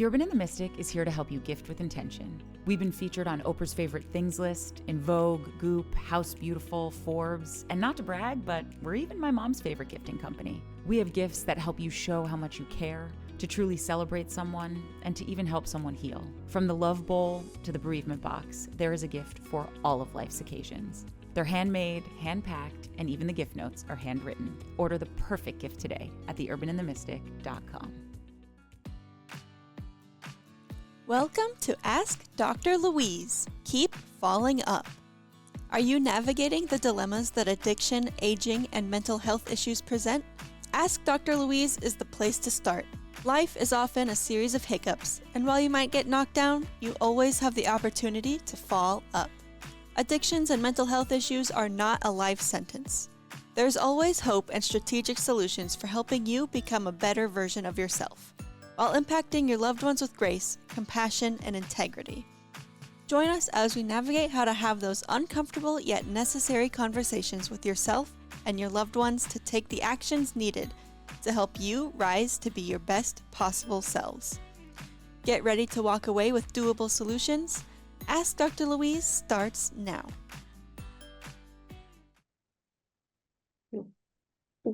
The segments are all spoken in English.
The Urban and the Mystic is here to help you gift with intention. We've been featured on Oprah's Favorite Things list, in Vogue, Goop, House Beautiful, Forbes, and not to brag, but we're even my mom's favorite gifting company. We have gifts that help you show how much you care, to truly celebrate someone, and to even help someone heal. From the love bowl to the bereavement box, there is a gift for all of life's occasions. They're handmade, hand-packed, and even the gift notes are handwritten. Order the perfect gift today at theurbanandthemystic.com. Welcome to Ask Dr. Louise. Keep following up. Are you navigating the dilemmas that addiction, aging, and mental health issues present? Ask Dr. Louise is the place to start. Life is often a series of hiccups, and while you might get knocked down, you always have the opportunity to fall up. Addictions and mental health issues are not a life sentence. There's always hope and strategic solutions for helping you become a better version of yourself, while impacting your loved ones with grace, compassion, and integrity. Join us as we navigate how to have those uncomfortable yet necessary conversations with yourself and your loved ones to take the actions needed to help you rise to be your best possible selves. Get ready to walk away with doable solutions. Ask Dr. Louise starts now.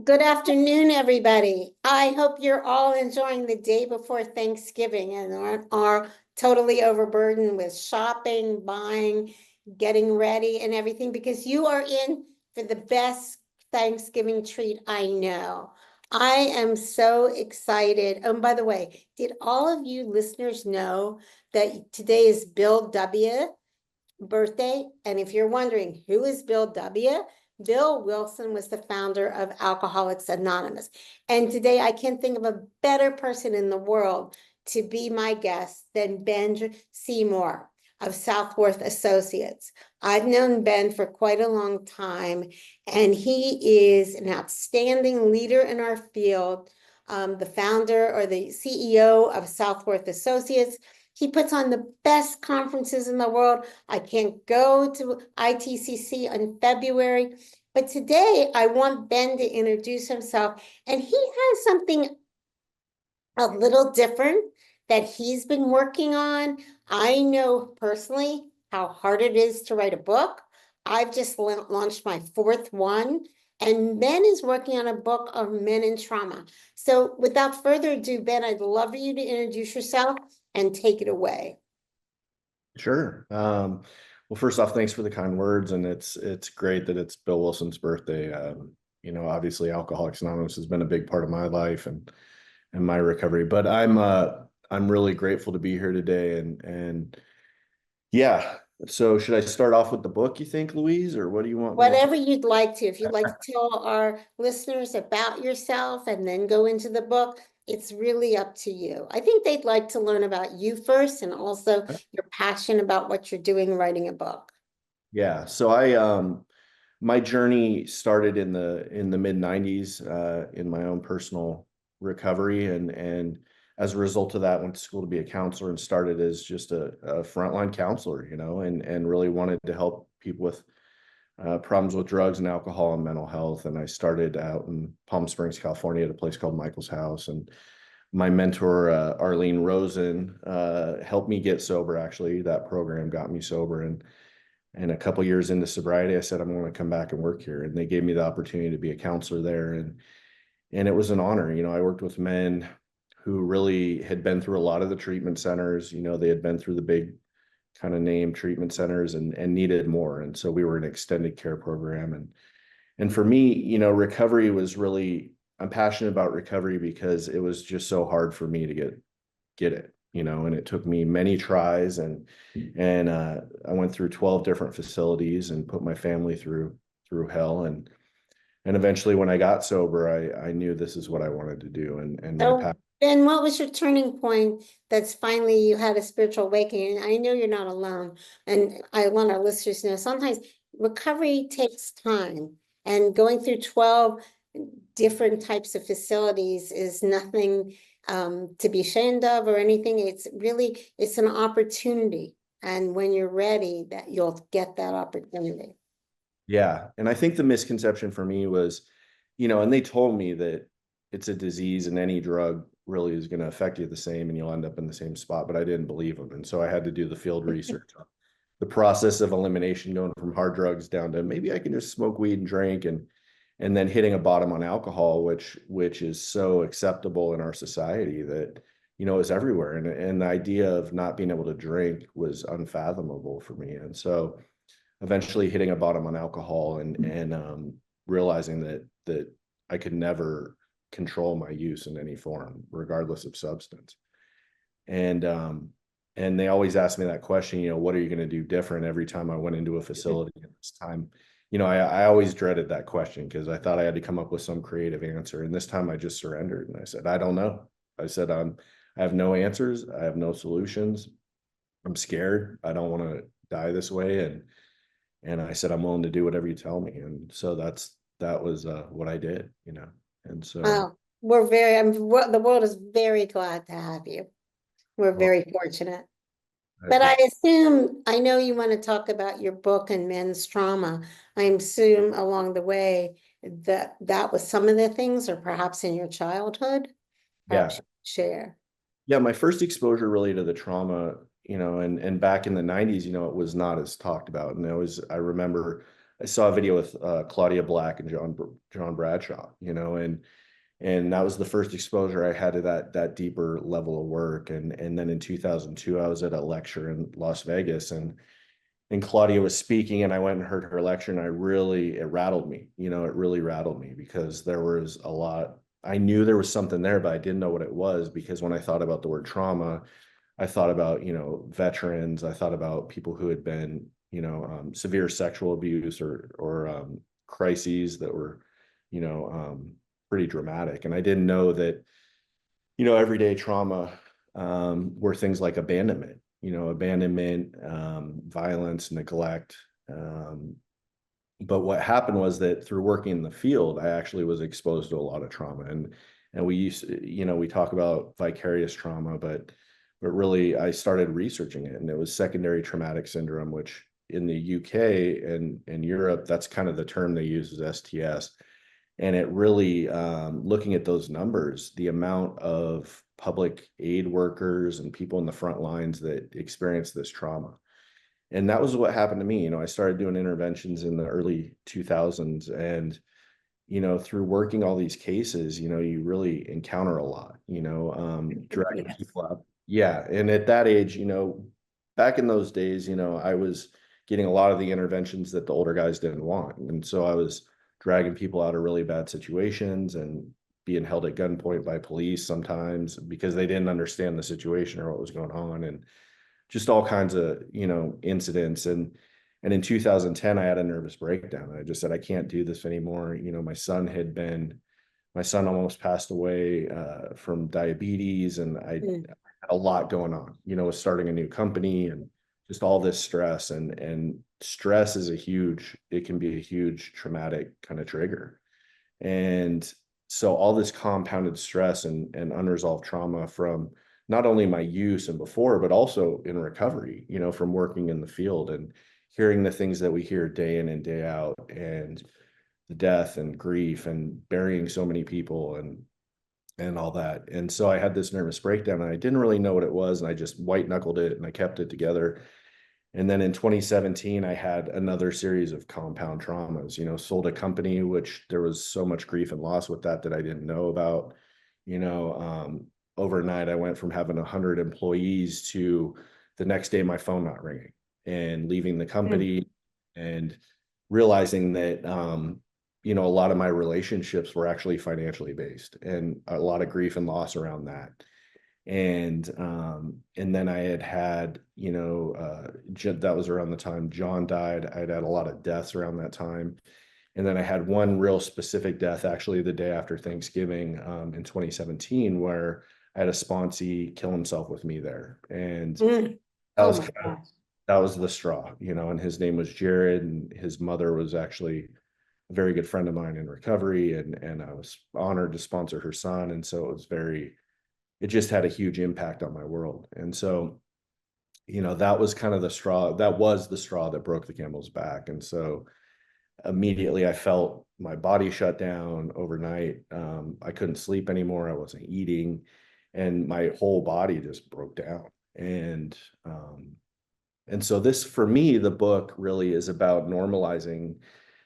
Good afternoon, everybody. I hope you're all enjoying the day before Thanksgiving and are totally overburdened with shopping, buying, getting ready and everything, because you are in for the best Thanksgiving treat I know. I am so excited. And by the way, did all of you listeners know that today is Bill W. birthday? And if you're wondering, who is Bill W.? Bill Wilson was the founder of Alcoholics Anonymous. And today I can't think of a better person in the world to be my guest than Ben Seymour of Southworth Associates. I've known Ben for quite a long time, and he is an outstanding leader in our field, the founder or the CEO of Southworth Associates. He puts on the best conferences in the world. I can't go to ITCC in February, but today I want Ben to introduce himself, and he has something a little different that he's been working on. I know personally how hard it is to write a book. I've just launched my 4th one, and Ben is working on a book on men in trauma. So without further ado, Ben, I'd love for you to introduce yourself and take it away. Sure. Well, first off, thanks for the kind words, and it's great that it's Bill Wilson's birthday. Obviously Alcoholics Anonymous has been a big part of my life and my recovery, but I'm really grateful to be here today. And yeah, so should I start off with the book, you think, Louise, or what do you want? Whatever you'd like to. If you'd like to tell our listeners about yourself and then go into the book, it's really up to you. I think they'd like to learn about you first, and also your passion about what you're doing, writing a book. Yeah. So my journey started in the mid 90s, in my own personal recovery. And as a result of that, went to school to be a counselor and started as just a frontline counselor, and really wanted to help people with problems with drugs and alcohol and mental health. And I started out in Palm Springs, California, at a place called Michael's House. And my mentor, Arlene Rosen, helped me get sober. Actually, that program got me sober. And a couple years into sobriety, I said, I'm going to come back and work here. And they gave me the opportunity to be a counselor there. And it was an honor. I worked with men who really had been through a lot of the treatment centers. They had been through the big kind of name treatment centers and needed more. And so we were an extended care program. And for me, recovery was really, I'm passionate about recovery because it was just so hard for me to get it, and it took me many tries, and I went through 12 different facilities and put my family through hell. And eventually when I got sober, I knew this is what I wanted to do. And So, Ben, what was your turning point that's finally you had a spiritual awakening? I know you're not alone, and I want our listeners to know sometimes recovery takes time, and going through 12 different types of facilities is nothing to be ashamed of or anything. It's an opportunity, and when you're ready, that you'll get that opportunity. Yeah. And I think the misconception for me was, and they told me that it's a disease and any drug really is going to affect you the same and you'll end up in the same spot. But I didn't believe him. And so I had to do the field research on the process of elimination, going from hard drugs down to maybe I can just smoke weed and drink, and then hitting a bottom on alcohol, which is so acceptable in our society that, you know, is everywhere. And the idea of not being able to drink was unfathomable for me. And so eventually hitting a bottom on alcohol and realizing that I could never control my use in any form, regardless of substance. And they always ask me that question, you know, what are you going to do different every time I went into a facility? And this time, you know, I always dreaded that question because I thought I had to come up with some creative answer. And this time I just surrendered and I said, I don't know. I said, I have no answers. I have no solutions. I'm scared. I don't want to die this way. And I said, I'm willing to do whatever you tell me. And so that was what I did, you know. And so the world is very glad to have you. We're very fortunate. But I know you want to talk about your book and men's trauma. I assume along the way that was some of the things, or perhaps in your childhood. Yeah. Share. Yeah, my first exposure really to the trauma, you know, and back in the 90s, you know, it was not as talked about. And I remember I saw a video with Claudia Black and John Bradshaw, you know, and that was the first exposure I had to that deeper level of work. And then in 2002, I was at a lecture in Las Vegas, and Claudia was speaking, and I went and heard her lecture, and it rattled me. You know, it really rattled me because there was a lot. I knew there was something there, but I didn't know what it was, because when I thought about the word trauma, I thought about, you know, veterans. I thought about people who had been, you know, severe sexual abuse or crises that were, you know, pretty dramatic. And I didn't know that, you know, everyday trauma were things like abandonment, violence, neglect. But what happened was that through working in the field, I actually was exposed to a lot of trauma. And we used to, you know, we talk about vicarious trauma, but really I started researching it, and it was secondary traumatic syndrome, which in the UK and Europe, that's kind of the term they use as STS. And it really, looking at those numbers, the amount of public aid workers and people in the front lines that experience this trauma. And that was what happened to me. You know, I started doing interventions in the early 2000s, and, you know, through working all these cases, you know, you really encounter a lot, you know, dragging people up. Yeah. And at that age, you know, back in those days, you know, I was getting a lot of the interventions that the older guys didn't want. And so I was dragging people out of really bad situations and being held at gunpoint by police sometimes because they didn't understand the situation or what was going on, and just all kinds of, you know, incidents. And in 2010, I had a nervous breakdown. I just said, I can't do this anymore. You know, my son almost passed away from diabetes, and I had a lot going on, you know, with starting a new company and just all this stress, and stress is it can be a huge traumatic kind of trigger. And so all this compounded stress and unresolved trauma from not only my use and before, but also in recovery, you know, from working in the field and hearing the things that we hear day in and day out, and the death and grief and burying so many people and all that. And so I had this nervous breakdown, and I didn't really know what it was. And I just white knuckled it, and I kept it together. And then in 2017, I had another series of compound traumas, you know, sold a company, which there was so much grief and loss with that I didn't know about. You know, overnight, I went from having 100 employees to the next day, my phone not ringing, and leaving the company and realizing that, you know, a lot of my relationships were actually financially based, and a lot of grief and loss around that. And then I had, you know, that was around the time John died. I'd had a lot of deaths around that time. And then I had one real specific death, actually the day after Thanksgiving, in 2017, where I had a sponsee kill himself with me there. And that was the straw, you know, and his name was Jared, and his mother was actually a very good friend of mine in recovery. And I was honored to sponsor her son. And so it just had a huge impact on my world. And so, you know, that was kind of the straw that broke the camel's back. And so immediately I felt my body shut down overnight. I couldn't sleep anymore. I wasn't eating. and my whole body just broke down. And so this, for me, the book really is about normalizing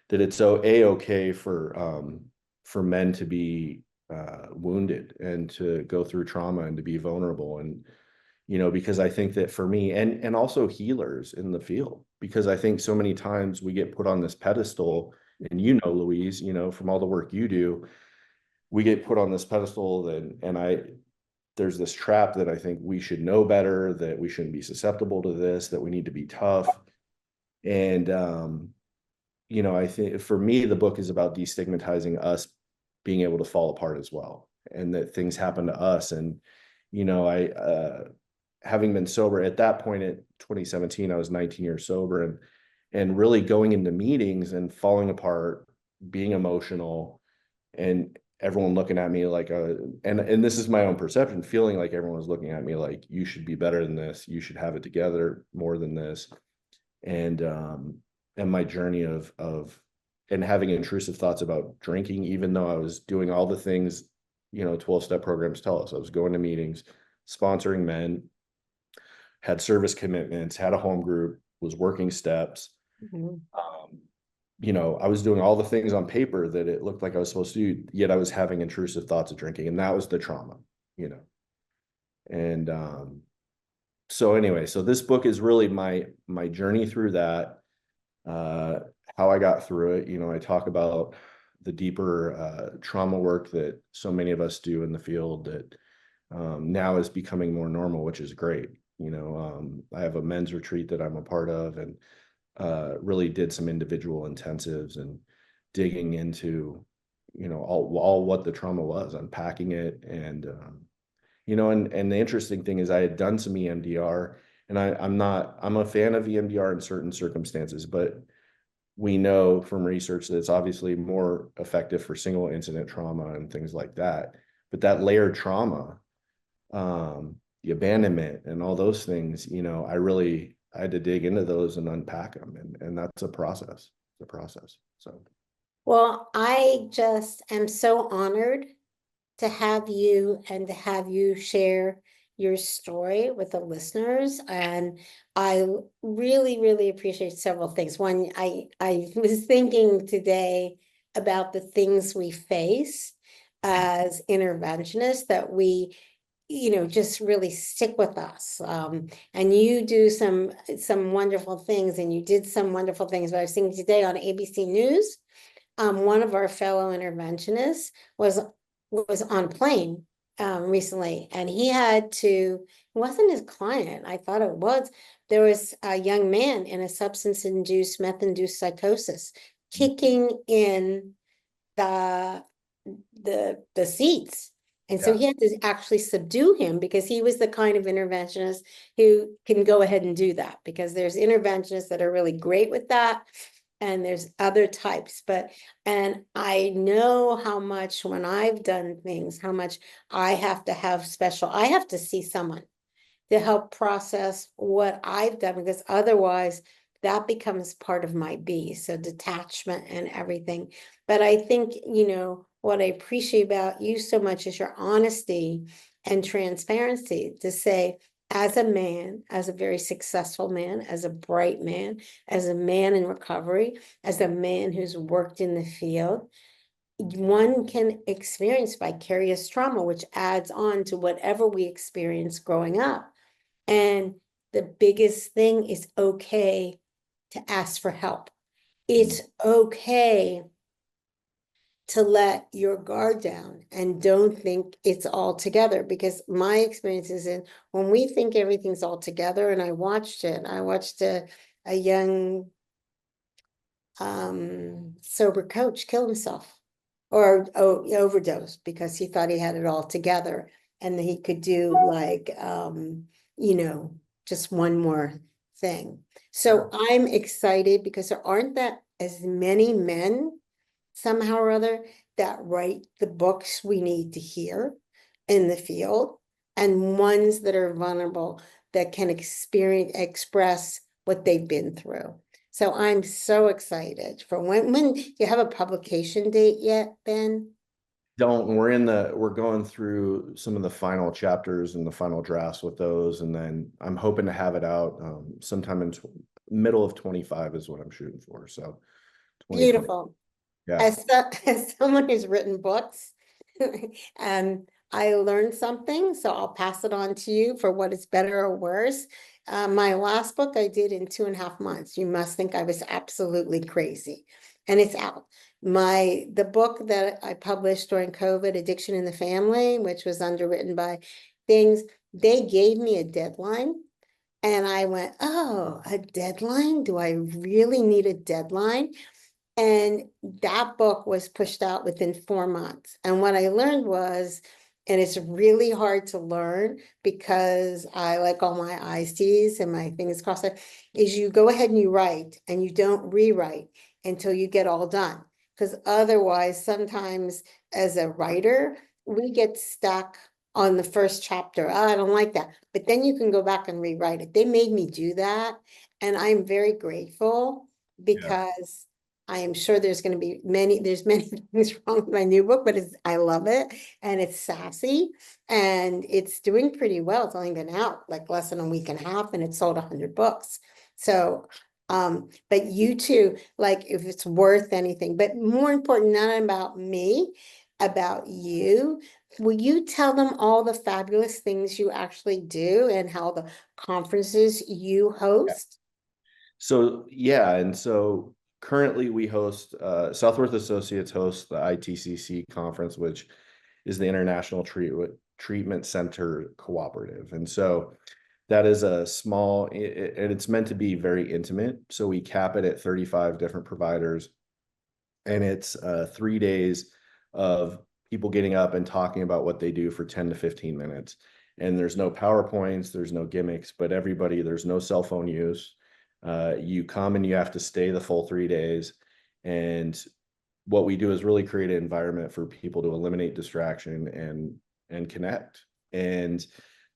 that it's okay for men to be wounded and to go through trauma and to be vulnerable. And, because I think that for me, and also healers in the field, because I think so many times we get put on this pedestal, and Louise, from all the work you do, we get put on this pedestal, there's this trap that I think we should know better, that we shouldn't be susceptible to this, that we need to be tough. And, I think for me, the book is about destigmatizing us being able to fall apart as well, and that things happen to us. And, having been sober at that point in 2017, I was 19 years sober, and really going into meetings and falling apart, being emotional, and everyone looking at me like and this is my own perception, feeling like everyone was looking at me like, you should be better than this, you should have it together more than this. And my journey of and having intrusive thoughts about drinking, even though I was doing all the things 12-step programs tell us. I was going to meetings, sponsoring men, had service commitments, had a home group, was working steps. I was doing all the things on paper that it looked like I was supposed to do, yet I was having intrusive thoughts of drinking, and that was the trauma. And so anyway, so this book is really my journey through that, how I got through it. I talk about the deeper trauma work that so many of us do in the field that now is becoming more normal, which is great. I have a men's retreat that I'm a part of, and really did some individual intensives and digging into, all what the trauma was, unpacking it. And, and the interesting thing is I had done some EMDR, and I'm a fan of EMDR in certain circumstances, but we know from research that it's obviously more effective for single incident trauma and things like that. But that layered trauma, the abandonment and all those things, I had to dig into those and unpack them. And that's a process. It's a process. So. Well, I just am so honored to have you and to have you share your story with the listeners. And I really, really appreciate several things. One, I was thinking today about the things we face as interventionists that we just really stick with us. And you do some wonderful things, and you did some wonderful things. But I was thinking today on ABC News, one of our fellow interventionists was on a plane recently, and he had to, it wasn't his client, I thought it was, there was a young man in a substance-induced, meth-induced psychosis, kicking in the seats. And so he had to actually subdue him, because he was the kind of interventionist who can go ahead and do that, because there's interventionists that are really great with that, and there's other types. And I know how much, when I've done things, how much I have to see someone to help process what I've done, because otherwise that becomes part of my beast. So detachment and everything. But I think, what I appreciate about you so much is your honesty and transparency to say, as a man, as a very successful man, as a bright man, as a man in recovery, as a man who's worked in the field, one can experience vicarious trauma, which adds on to whatever we experience growing up. And the biggest thing is okay to ask for help. It's okay to let your guard down and don't think it's all together, because my experience is when we think everything's all together, and I watched a young sober coach kill himself, or overdose, because he thought he had it all together and that he could do just one more thing. So I'm excited because there aren't that as many men somehow or other that write the books we need to hear in the field, and ones that are vulnerable, that can express what they've been through. So I'm so excited for when you have a publication date yet, Ben? don't. We're going through some of the final chapters and the final drafts with those, and then I'm hoping to have it out sometime in middle of 25 is what I'm shooting for. So 2020. Beautiful. Yeah. As someone who's written books, and I learned something, so I'll pass it on to you for what is better or worse. My last book I did in 2.5 months. You must think I was absolutely crazy, and it's out. The book that I published during COVID, Addiction in the Family, which was underwritten by Things, they gave me a deadline. And I went, oh, a deadline? Do I really need a deadline? And that book was pushed out within 4 months. And what I learned was, and it's really hard to learn because I like all my eyes teased and my fingers crossed, is you go ahead and you write and you don't rewrite until you get all done. Because otherwise, sometimes as a writer, we get stuck on the first chapter. Oh, I don't like that. But then you can go back and rewrite it. They made me do that. And I'm very grateful Yeah. because I am sure there's going to be there's many things wrong with my new book, but I love it, and it's sassy and it's doing pretty well. It's only been out like less than a week and a half and it sold 100 books. So, but you too, like if it's worth anything, but more important, not about me, about you. Will you tell them all the fabulous things you actually do and how the conferences you host? So yeah, and so currently we host Southworth Associates hosts the ITCC conference, which is the International Treatment Center Cooperative. And so that is a small, and it's meant to be very intimate. So we cap it at 35 different providers, and it's 3 days of people getting up and talking about what they do for 10 to 15 minutes. And there's no PowerPoints, there's no gimmicks, but there's no cell phone use. You come and you have to stay the full 3 days. And what we do is really create an environment for people to eliminate distraction and connect. And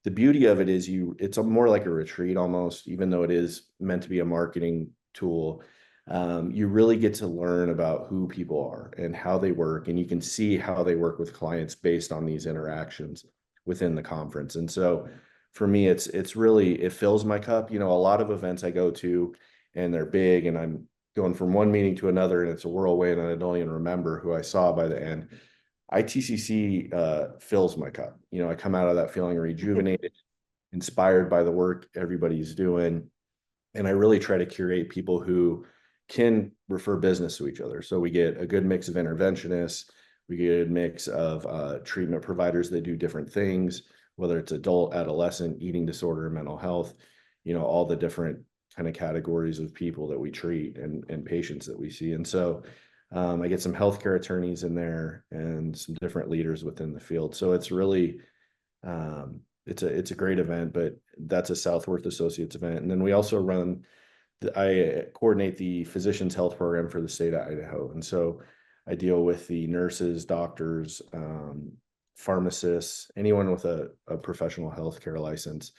the beauty of it is it's more like a retreat almost, even though it is meant to be a marketing tool. You really get to learn about who people are and how they work, and you can see how they work with clients based on these interactions within the conference. And so for me, it's really, it fills my cup. A lot of events I go to and they're big and I'm going from one meeting to another and it's a whirlwind and I don't even remember who I saw by the end. ITCC fills my cup. I come out of that feeling rejuvenated, inspired by the work everybody's doing. And I really try to curate people who can refer business to each other. So we get a good mix of interventionists, we get a mix of treatment providers that do different things, whether it's adult, adolescent, eating disorder, mental health, all the different kind of categories of people that we treat and patients that we see. And so I get some healthcare attorneys in there and some different leaders within the field. So it's really, it's a great event, but that's a Southworth Associates event. And then we also I coordinate the Physicians Health Program for the state of Idaho. And so I deal with the nurses, doctors, pharmacists, anyone with a professional healthcare license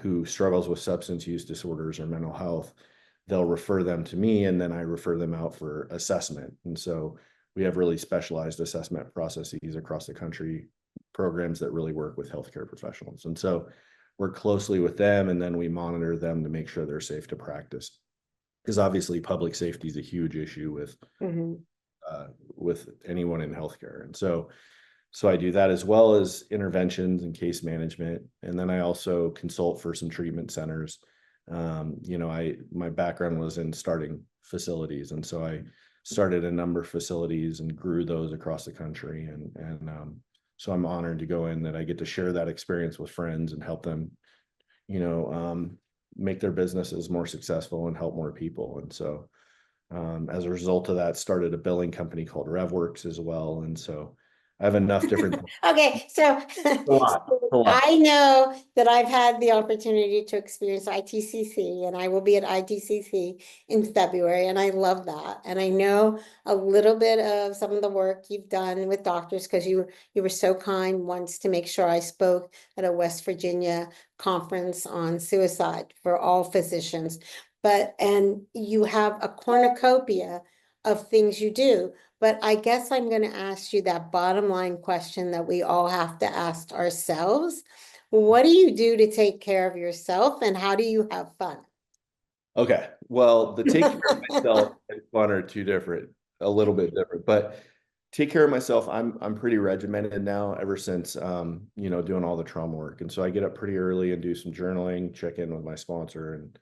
who struggles with substance use disorders or mental health. They'll refer them to me, and then I refer them out for assessment. And so we have really specialized assessment processes across the country, programs that really work with healthcare professionals. And so work closely with them, and then we monitor them to make sure they're safe to practice. Because obviously public safety is a huge issue with anyone in healthcare. And so I do that as well as interventions and case management. And then I also consult for some treatment centers. My background was in starting facilities. And so I started a number of facilities and grew those across the country. And so I'm honored to go in that I get to share that experience with friends and help them, make their businesses more successful and help more people. And so as a result of that, started a billing company called RevWorks as well. And so I have enough different. Okay, so A lot. I know that I've had the opportunity to experience ITCC, and I will be at ITCC in February, and I love that. And I know a little bit of some of the work you've done with doctors because you were so kind once to make sure I spoke at a West Virginia conference on suicide for all physicians. And you have a cornucopia of things you do. But I guess I'm going to ask you that bottom line question that we all have to ask ourselves. What do you do to take care of yourself, and how do you have fun? Okay. Well, the take care of myself and fun are a little bit different, but take care of myself. I'm pretty regimented now ever since, doing all the trauma work. And so I get up pretty early and do some journaling, check in with my sponsor and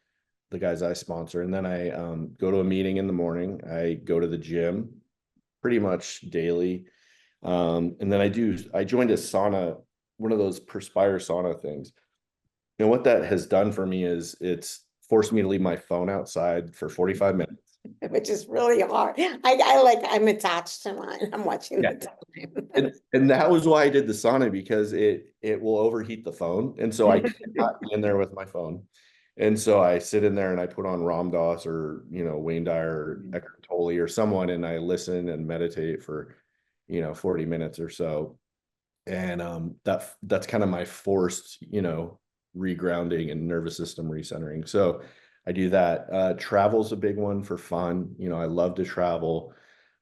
the guys I sponsor. And then I, go to a meeting in the morning. I go to the gym pretty much daily. And then I joined a sauna, one of those Perspire sauna things. And what that has done for me is it's forced me to leave my phone outside for 45 minutes. Which is really hard. I'm attached to mine. I'm watching Yeah. the time. And that was why I did the sauna, because it will overheat the phone. And so I cannot be in there with my phone. And so I sit in there and I put on Ram Dass or, Wayne Dyer or Eckhart Tolle or someone, and I listen and meditate for, 40 minutes or so. And that's kind of my forced, regrounding and nervous system recentering. So I do that. Travel's a big one for fun. I love to travel.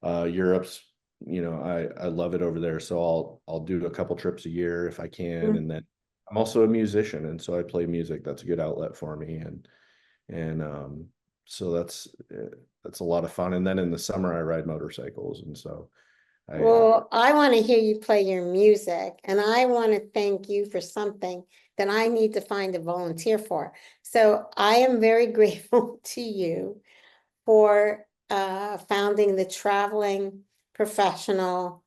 Europe's, I love it over there. So I'll do a couple trips a year if I can. And then I'm also a musician, and so I play music. That's a good outlet for me. And so that's a lot of fun. And then in the summer I ride motorcycles. And so Well, I want to hear you play your music, and I want to thank you for something that I need to find a volunteer for. So I am very grateful to you for founding the Traveling Professional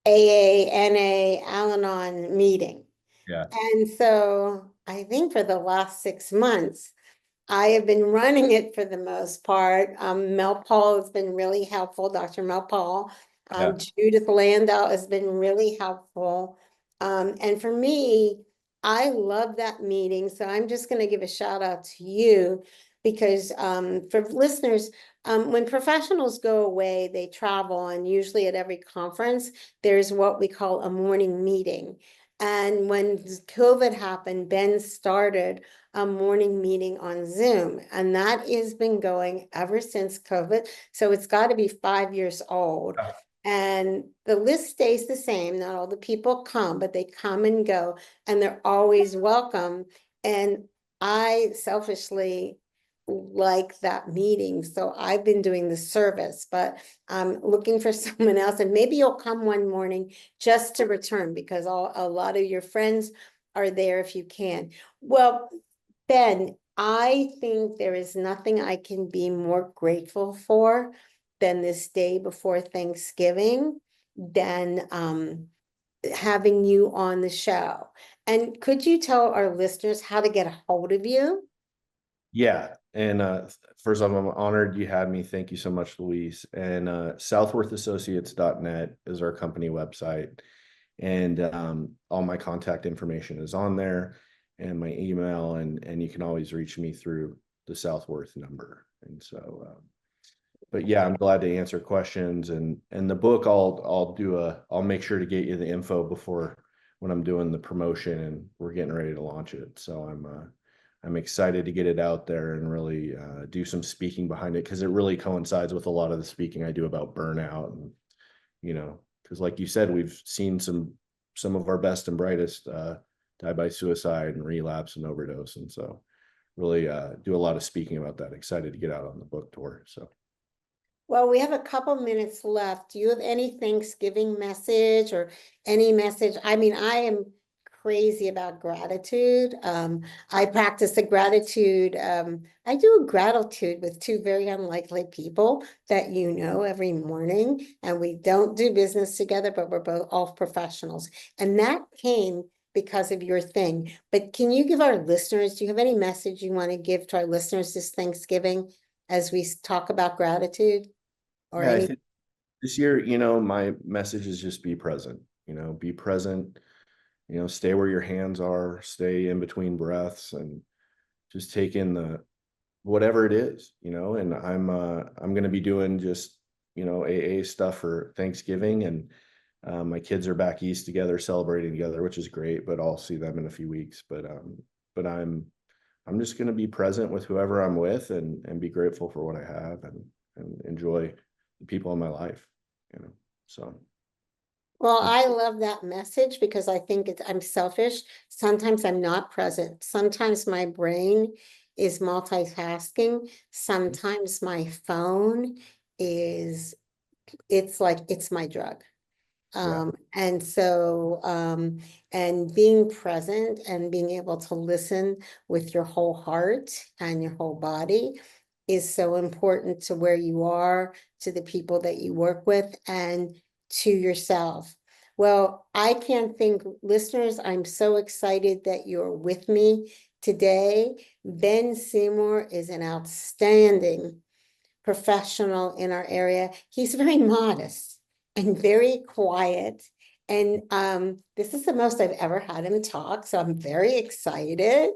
AANA Al-Anon meeting. yeah, And so I think for the last 6 months, I have been running it for the most part. Mel Paul has been really helpful, Dr. Mel Paul. yeah. Judith Landau has been really helpful. And for me, I love that meeting. So I'm just going to give a shout out to you because for listeners, when professionals go away, they travel, and usually at every conference, there's what we call a morning meeting. And when COVID happened, Ben started a morning meeting on Zoom, and that has been going ever since COVID. So it's got to be 5 years old. And the list stays the same. Not all the people come, but they come and go, and they're always welcome. And I selfishly like that meeting. So I've been doing the service, but I'm looking for someone else. And maybe you'll come one morning just to return, because a lot of your friends are there if you can. Well, Ben, I think there is nothing I can be more grateful for than this day before Thanksgiving, than having you on the show. And could you tell our listeners how to get a hold of you? Yeah. And first off, I'm honored you had me. Thank you so much, Louise. And southworthassociates.net is our company website. And all my contact information is on there, and my email, and you can always reach me through the Southworth number. And so, but yeah, I'm glad to answer questions. And the book, I'll make sure to get you the info before, when I'm doing the promotion and we're getting ready to launch it. So I'm excited to get it out there and really do some speaking behind it, because it really coincides with a lot of the speaking I do about burnout. And because like you said, we've seen some of our best and brightest die by suicide and relapse and overdose. And so really do a lot of speaking about that. Excited to get out on the book tour. So. Well, we have a couple minutes left. Do you have any Thanksgiving message or any message? I mean, I am crazy about gratitude. I practice the gratitude. I do a gratitude with two very unlikely people that every morning, and we don't do business together, but we're both all professionals. And that came because of your thing. But can you give our listeners, do you have any message you want to give to our listeners this Thanksgiving as we talk about gratitude? Or Yeah, I any think this year, my message is just be present. Be present. Stay where your hands are. Stay in between breaths, and just take in the whatever it is. And I'm going to be doing just AA stuff for Thanksgiving, and my kids are back east together celebrating together, which is great. But I'll see them in a few weeks. But I'm just going to be present with whoever I'm with, and be grateful for what I have, and enjoy enjoy the people in my life, so. Well, I love that message because I think I'm selfish. Sometimes I'm not present. Sometimes my brain is multitasking. Sometimes my phone is, it's like, it's my drug. Yeah. And being present and being able to listen with your whole heart and your whole body is so important to where you are, to the people that you work with, and to yourself. Well, I can't think, listeners, I'm so excited that you're with me today. Ben Seymour is an outstanding professional in our area. He's very modest and very quiet. And this is the most I've ever had him talk, so I'm very excited.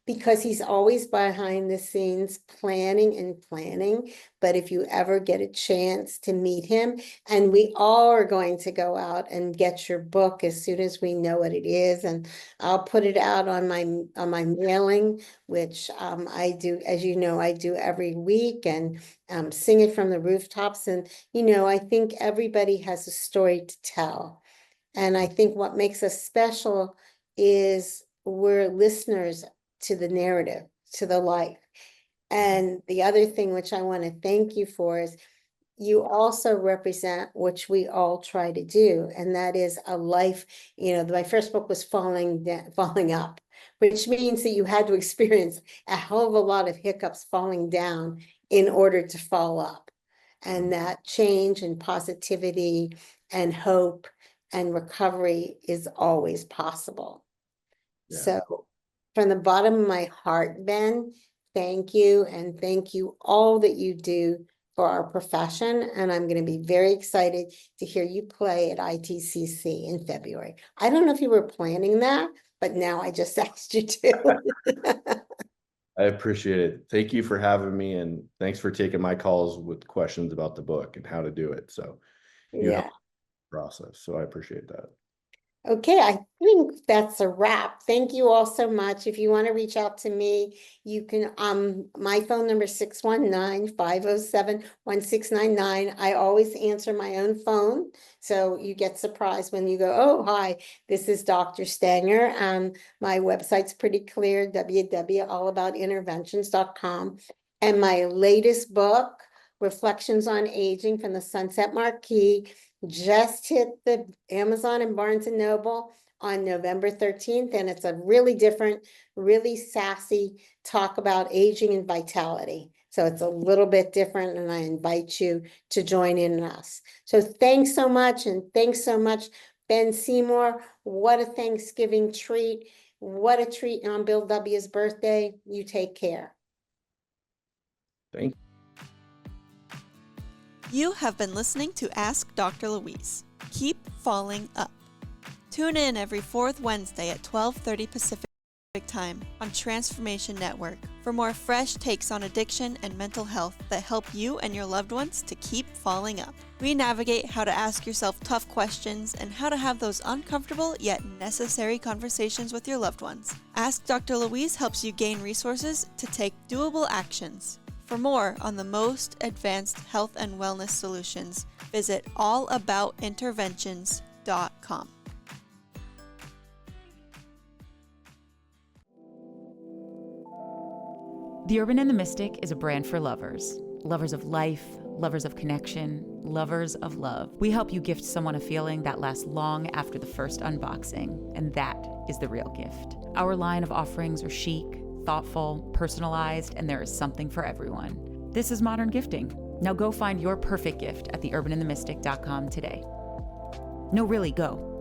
Because he's always behind the scenes planning and planning. But if you ever get a chance to meet him, and we all are going to go out and get your book as soon as we know what it is, and I'll put it out on my mailing, which I do, as you know, I do every week, and sing it from the rooftops. And I think everybody has a story to tell. And I think what makes us special is we're listeners to the narrative, to the life. And the other thing which I want to thank you for is you also represent, which we all try to do, and that is a life. My first book was falling up, which means that you had to experience a hell of a lot of hiccups falling down in order to fall up. And that change and positivity and hope and recovery is always possible. Yeah. So from the bottom of my heart, Ben, thank you. And thank you all that you do for our profession. And I'm going to be very excited to hear you play at ITCC in February. I don't know if you were planning that, but now I just asked you to. I appreciate it. Thank you for having me, and thanks for taking my calls with questions about the book and how to do it. So you Yeah. helped the process. So I appreciate that. Okay, I think that's a wrap. Thank you all so much. If you want to reach out to me, you can, my phone number is 619-507-1699. I always answer my own phone, so you get surprised when you go, oh, hi, this is Dr. Stanger. My website's pretty clear, www.allaboutinterventions.com. And my latest book, Reflections on Aging from the Sunset Marquee, just hit the Amazon and Barnes and Noble on November 13th. And it's a really different, really sassy talk about aging and vitality. So it's a little bit different, and I invite you to join in us. So thanks so much. And thanks so much, Ben Seymour. What a Thanksgiving treat. What a treat on Bill W.'s birthday. You take care. Thank you. You have been listening to Ask Dr. Louise. Keep falling up. Tune in every fourth Wednesday at 12:30 Pacific Time on Transformation Network for more fresh takes on addiction and mental health that help you and your loved ones to keep falling up. We navigate how to ask yourself tough questions and how to have those uncomfortable yet necessary conversations with your loved ones. Ask Dr. Louise helps you gain resources to take doable actions. For more on the most advanced health and wellness solutions, visit allaboutinterventions.com. The Urban and the Mystic is a brand for lovers. Lovers of life, lovers of connection, lovers of love. We help you gift someone a feeling that lasts long after the first unboxing, and that is the real gift. Our line of offerings are chic, thoughtful, personalized, and there is something for everyone. This is modern gifting. Now go find your perfect gift at theurbanandthemystic.com today. No, really, go.